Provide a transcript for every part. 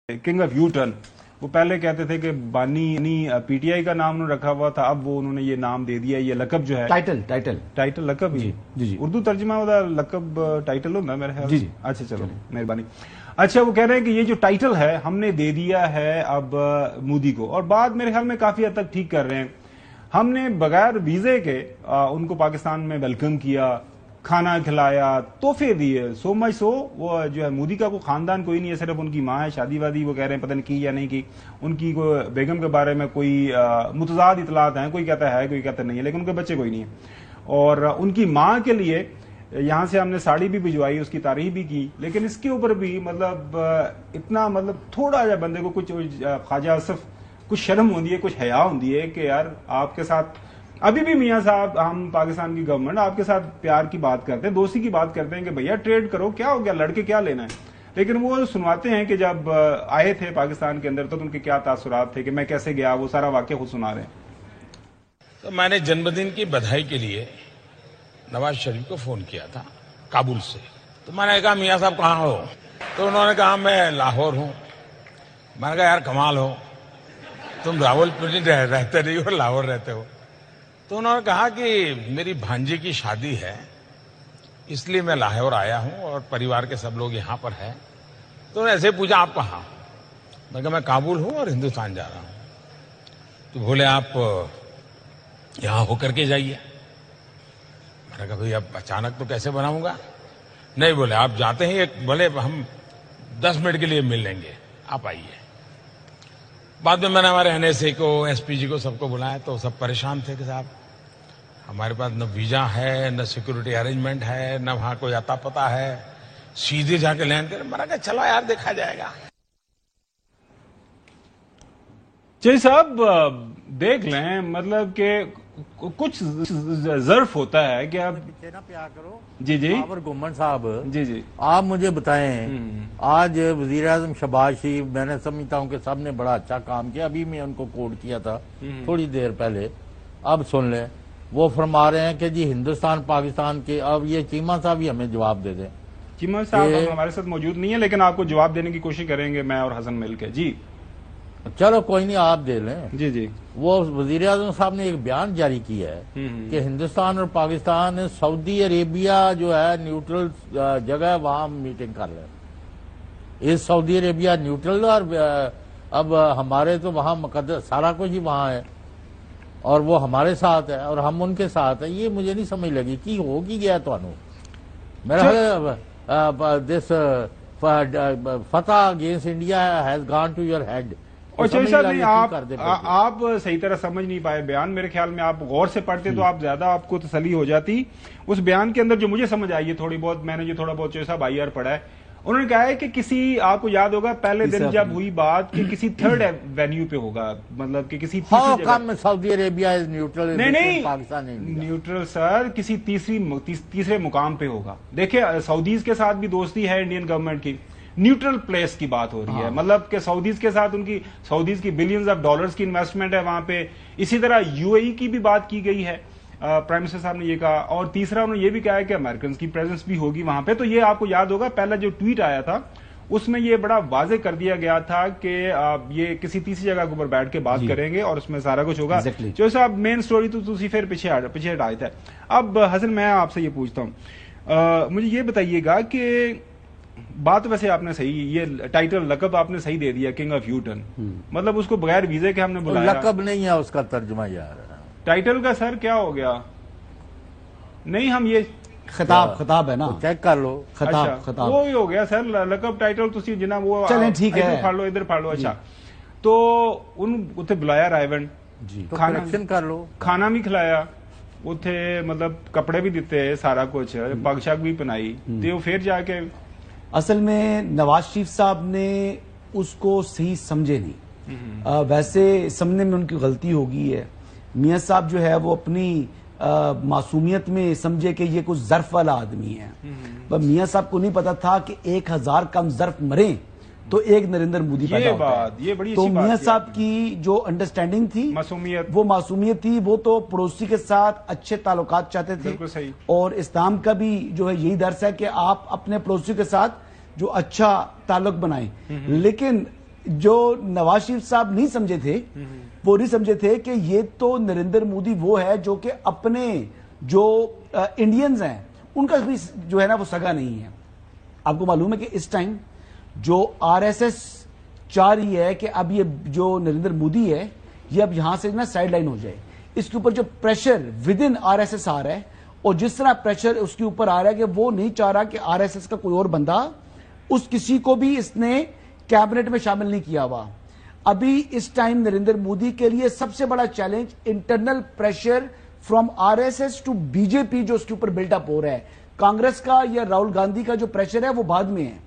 King of U turn. वो पहले कहते थे कि बानी पीटीआई का नाम उन्होंने रखा हुआ था, अब वो उन्होंने ये नाम दे दिया, ये लकब जो है टाइटल लकब ही जी उर्दू तर्जुमा होता लकब टाइटल होता है मेरे ख्याल जी। अच्छा चलो मेहरबानी। अच्छा वो कह रहे हैं कि ये जो टाइटल है हमने दे दिया है अब मोदी को, और बात मेरे ख्याल में काफी हद तक ठीक कर रहे हैं। हमने बगैर वीजे के उनको पाकिस्तान में वेलकम किया, खाना खिलाया, तोहफे दिए, सो मच सो वो जो है मोदी का कोई खानदान कोई नहीं है, सिर्फ उनकी माँ है, शादी वादी वो कह रहे हैं पता नहीं की या नहीं की, उनकी कोई बेगम के बारे में कोई मुतजाद इतलात हैं, कोई कहता है कोई कहता नहीं है, लेकिन उनके बच्चे कोई नहीं है। और उनकी माँ के लिए यहाँ से हमने साड़ी भी भिजवाई, उसकी तारीफ भी की, लेकिन इसके ऊपर भी मतलब इतना मतलब थोड़ा जा बंदे को कुछ ख्वाजा आसिफ कुछ शर्म होती है, कुछ हया होती है कि यार आपके साथ अभी भी मियां साहब, हम पाकिस्तान की गवर्नमेंट आपके साथ प्यार की बात करते हैं, दोस्ती की बात करते हैं कि भैया ट्रेड करो, क्या हो गया, लड़के क्या लेना है, लेकिन वो सुनवाते हैं कि जब आए थे पाकिस्तान के अंदर तो उनके क्या तासुरात थे, कि मैं कैसे गया, वो सारा वाकया खुद सुना रहे हैं। तो मैंने जन्मदिन की बधाई के लिए नवाज शरीफ को फोन किया था काबुल से। तो मैंने कहा मियां साहब कहाँ हो, तो उन्होंने कहा मैं लाहौर हूं। मैंने कहा यार कमाल हो, तुम रावलपिंडी रहते नहीं हो, लाहौर रहते हो। तो उन्होंने कहा कि मेरी भांजी की शादी है इसलिए मैं लाहौर आया हूं और परिवार के सब लोग यहां पर हैं। तो ऐसे पूछा आप कहाँ, मैं कहा मैं काबुल हूं और हिंदुस्तान जा रहा हूं। तो बोले आप यहां होकर के जाइए। मैंने कहा भाई अब अचानक तो कैसे बनाऊंगा, नहीं बोले आप जाते ही एक बोले हम 10 मिनट के लिए मिल लेंगे, आप आइए। बाद में मैंने हमारे एनएसए को, एसपीजी को, सबको बुलाया तो सब परेशान थे कि साहब हमारे पास न वीजा है, न सिक्योरिटी अरेंजमेंट है, न वहां कोई अता पता है, सीधे जाके लैंड कर। मैंने कहा चलो यार देखा जाएगा। जी साहब देख लें, मतलब कि कुछ जर्फ होता है कि आप ना प्यार करो। जी जी और गुम्मन साहब जी आप मुझे बताएं, आज वजीर आजम शहबाज शरीफ, मैंने समझता हूं कि सब ने बड़ा अच्छा काम किया, अभी मैं उनको कोट किया था थोड़ी देर पहले, अब सुन लें। वो फरमा रहे हैं कि जी हिंदुस्तान पाकिस्तान के, अब ये चीमा साहब ही हमें जवाब दे दें। चीमा साहब हमारे साथ मौजूद नहीं है, लेकिन आपको जवाब देने की कोशिश करेंगे मैं और हसन मिल के। जी चलो कोई नहीं, आप दे लें। जी जी वो वजीर आजम साहब ने एक बयान जारी किया है कि हिंदुस्तान और पाकिस्तान सऊदी अरेबिया जो है न्यूट्रल जगह, वहां मीटिंग कर रहे हैं। इस सऊदी अरेबिया न्यूट्रल, और अब हमारे तो वहां मुकद्दस सारा कुछ ही वहां है और वो हमारे साथ है और हम उनके साथ है। ये मुझे नहीं समझ लगी कि हो की गया तो मेरा दिस फतह against India has gone to your head. और साहब नहीं, आप सही तरह समझ नहीं पाए बयान। मेरे ख्याल में आप गौर से पढ़ते तो आप ज्यादा आपको तसल्ली हो जाती। उस बयान के अंदर जो मुझे समझ आई है थोड़ी बहुत, मैंने जो थोड़ा बहुत साहब IR पढ़ा है, उन्होंने कहा है कि किसी, आपको याद होगा पहले दिन जब हुई बात कि किसी थर्ड वेन्यू पे होगा, मतलब कि किसी सऊदी अरेबिया इज न्यूट्रल, नहीं पाकिस्तान न्यूट्रल सर, किसी तीसरे मुकाम पे होगा। देखिये सऊदीज के साथ भी दोस्ती है इंडियन गवर्नमेंट की, न्यूट्रल प्लेस की बात हो रही है, मतलब कि सऊदीज के साथ उनकी, सऊदीज की बिलियंस ऑफ डॉलर्स की इन्वेस्टमेंट है वहां पे। इसी तरह UAE की भी बात की गई है, प्राइम मिनिस्टर साहब ने ये कहा, और तीसरा उन्होंने ये भी कहा है कि अमेरिकन की प्रेजेंस भी होगी वहां पे। तो ये आपको याद होगा पहला जो ट्वीट आया था उसमें ये बड़ा वाजे कर दिया गया था कि ये किसी तीसरी जगह के ऊपर बैठ के बात करेंगे और उसमें सारा कुछ होगा। जो साहब मेन स्टोरी तो तुसी फिर पीछे हटा देता है। अब हसन मैं आपसे ये पूछता हूँ, मुझे ये बताइएगा कि बात वैसे आपने सही, ये टाइटल लकब आपने सही दे दिया किंग ऑफ यू टर्न, मतलब उसको बगैर वीजे के हमने बुलाया। लकब नहीं है उसका तर्जुमा यार, टाइटल का सर क्या हो गया, नहीं हम ये खिताब है ना, चेक कर लो। खिताब वो ही हो गया सर, लकब टाइटल तुसी जिना वो चलें ठीक है, इधर फाड़ लो। अच्छा तो उन उसे बुलाया रायवन जी, तो कलेक्शन कर लो, खाना भी खिलाया उथे, मतलब कपड़े भी दिते, सारा कुछ पग शग भी पहनाई, तो फिर जाके असल में नवाज शरीफ साहब ने उसको सही समझे नहीं। वैसे समझने में उनकी गलती होगी है। मियां साहब जो है वो अपनी मासूमियत में समझे कि ये कुछ ज़र्फ वाला आदमी है, पर मियां साहब को नहीं पता था कि 1000 कम ज़र्फ मरे तो एक नरेंद्र मोदी पैदा होता है। ये बड़ी तो मियां साहब की जो अंडरस्टैंडिंग थी, वो मासूमियत थी, वो तो पड़ोसी के साथ अच्छे ताल्लुकात चाहते थे। और इस्लाम का भी जो है यही दर्स है कि आप अपने पड़ोसी के साथ जो अच्छा ताल्लुक बनाएं। लेकिन جو نواز شریف صاحب نہیں سمجھے تھے وہ نہیں سمجھے تھے کہ یہ تو نریندر مودی وہ ہے جو کہ اپنے جو انڈینز ہیں ان کا بھی جو ہے نا وہ سگا نہیں ہے. آپ کو معلوم ہے کہ اس ٹائم جو آر ایس ایس چاہ رہی ہے کہ اب یہ جو نریندر مودی ہے یہ اب یہاں سے نا سائڈ لائن ہو جائے. اس کے اوپر جو pressure within R S S آ رہا ہے اور جس طرح پریشر اس کے اوپر آ رہا ہے کہ وہ نہیں چاہ رہا کہ آر ایس ایس کا کوئی اور بندہ اس کسی کو بھی اس نے کیبنٹ میں شامل نہیں کیا ہوا. ابھی اس ٹائم نریندر مودی کے لیے سب سے بڑا challenge internal pressure from R S S to B J P جو اس کے اوپر بلڈ اپ ہو رہا ہے. کانگریس کا یا راہل گاندھی کا جو پریشر ہے وہ بعد میں ہے.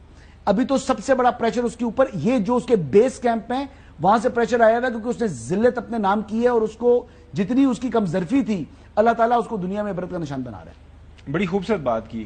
ابھی تو سب سے بڑا پریشر اس کے اوپر یہ جو اس کے بیس کیمپ ہیں وہاں سے پریشر آیا ہوا کیونکہ اس نے ذلت اپنے نام کی ہے اور اس کو جتنی اس کی کم ظرفی تھی اللہ تعالیٰ اس کو دنیا میں عبرت کا نشان بنا رہا ہے. بڑی خوبصورت بات کی.